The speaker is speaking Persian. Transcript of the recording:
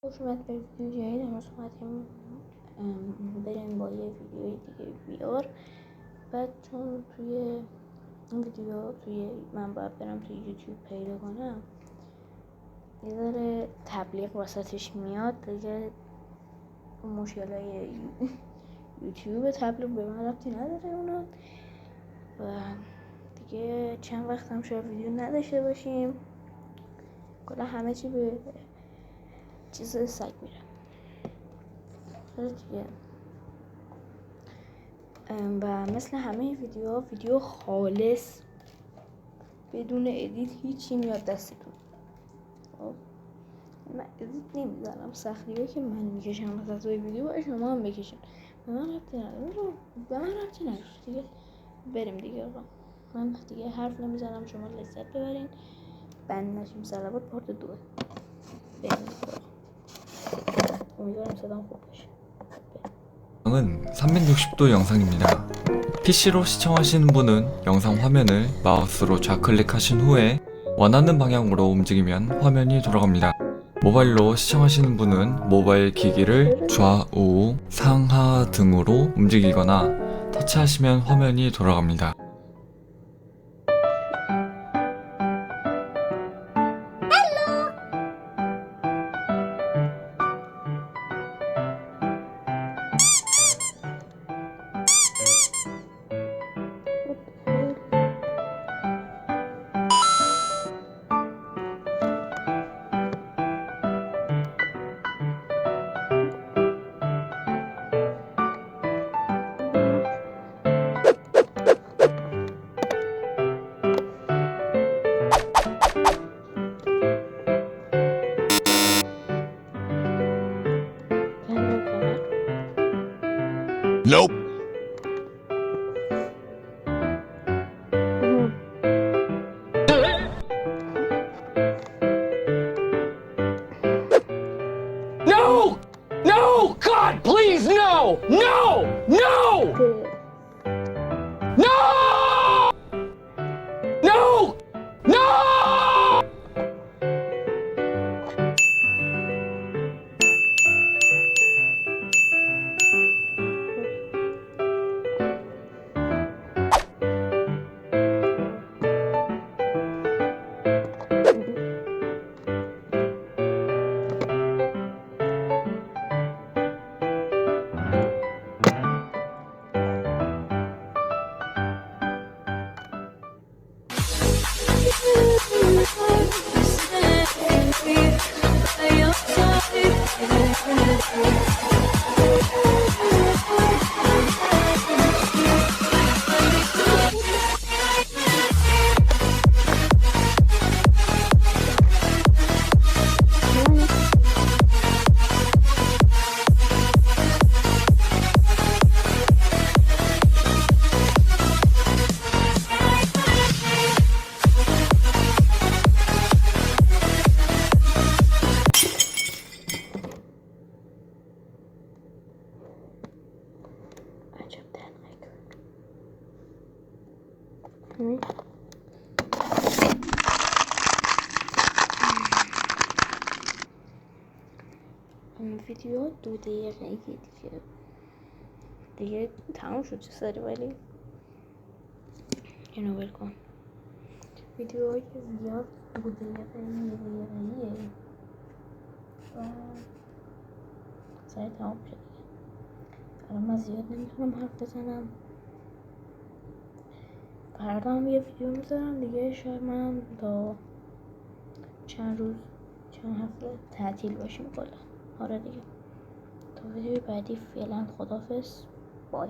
خوش اومد به ویدیو جدید. امروز اومدیم بریم با یه ویدیوی دیگه بیار. بعد چون توی این ویدیو من باید برم توی یوتیوب پیدا کنم، یه ذره تبلیغ واسطش میاد دیگه. مشکلای یوتیوب تبلیغ به من ربطی نداره اونا، و دیگه چند وقت هم شاید ویدیو نداشته باشیم. کلا همه چی به چیز سگ میره دیگه. و مثل همه ویدیو خالص بدون ادیت هیچی میاد دستتون. من ادیت نمیزنم، سختیه که من میکشم واسه توی ویدیو و شما هم بکشین. به من ربطی نداره دیگه. بریم دیگه. من دیگه حرف نمیزنم، شما لذت ببرین. بند نشیم. صلوات پارت 2. بریم دیگه. امیدوارم صدام خوب باشه. 은 360도 영상입니다. PC로 시청하시는 분은 영상 화면을 마우스로 좌클릭하신 후에 원하는 방향으로 움직이면 화면이 돌아갑니다. 모바일로 시청하시는 분은 모바일 기기를 좌우 상하 등으로 움직이거나 터치하시면 화면이 돌아갑니다. Nope. No! No! God, please, no! No! No! No! No! No! ویدیو 2 دقیقه‌ای دیگه تموم شد چه سری، ولی اینو ول کن. ویدیوهایی که زیاد 2 دقیقه‌ای و سری تموم شد. الان من زیاد نمیتونم حرف بزنم. فردا هم یه ویدیو میذارم دیگه. شاید من تا چند هفته تعطیل باشیم کلا. آره دیگه. تا ویدیو بعدی فعلا خداحافظ. بای.